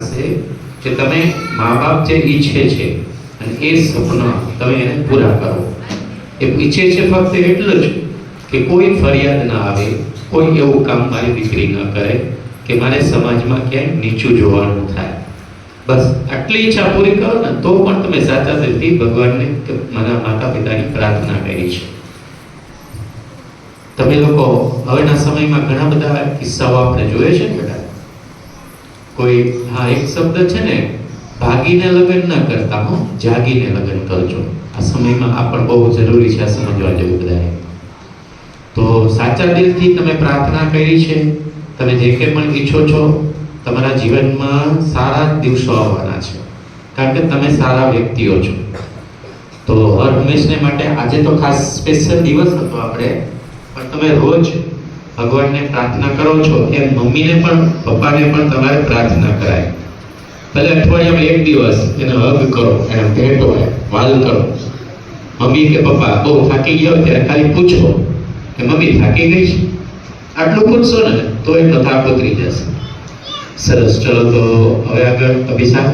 છે કે તમે મા બાપ જે ઈચ્છે છે અને એ સપના તમે એને પૂરા કરો. એ ઈચ્છે છે ફક્ત એટલું જ કે કોઈ ફરિયાદ ના આવે, કોઈ એવું કામ મારી દીકરી ન કરે કે મારે સમાજમાં ક્યાંય નીચું જોવાનું થાય. બસ આટલી ઈચ્છા પૂરી કરો ને તો પણ તમે સાચા દિલથી ભગવાનને કે મારા માતા પિતાની પ્રાર્થના કરી છે. તમે લોકો હવેના સમયમાં ઘણા બધા કિસ્સાઓ આપણે જોઈએ છે ને બેટા. કોઈ એક શબ્દ છે ને, ભાગીને લગ્ન ન કરતા હો, જાગીને લગ્ન કરજો. આ સમયમાં આ પણ બહુ જરૂરી છે, આ સમજવા જેવું બધાએ. તો સાચા દિલથી તમે પ્રાર્થના કરી છે, તમે જે કંઈ પણ ઈચ્છો છો, તમારા જીવનમાં સારા દિવસો આવવાના છે, કારણ કે તમે સારા વ્યક્તિઓ છો. તો હર હંમેશને માટે આજે તો ખાસ સ્પેશિયલ દિવસ હતો આપણે, પણ તમે રોજ ભગવાનને પ્રાર્થના કરો છો એમ મમ્મીને પણ પપ્પાને પણ તમારે પ્રાર્થના કરાય. ભલે અઠવાડિયામાં એક દિવસ એને હગ કરો, એને ભેટો, વાલ કરો. મમ્મી કે પપ્પા બહુ થાકી ગયા હોય ત્યારે ખાલી પૂછો કે મમ્મી થાકી ગઈ છે, આટલું પૂછશો ને તો એ થાક ઉતરી જશે. સરસ, ચલો તો હવે આગળ અભિષા.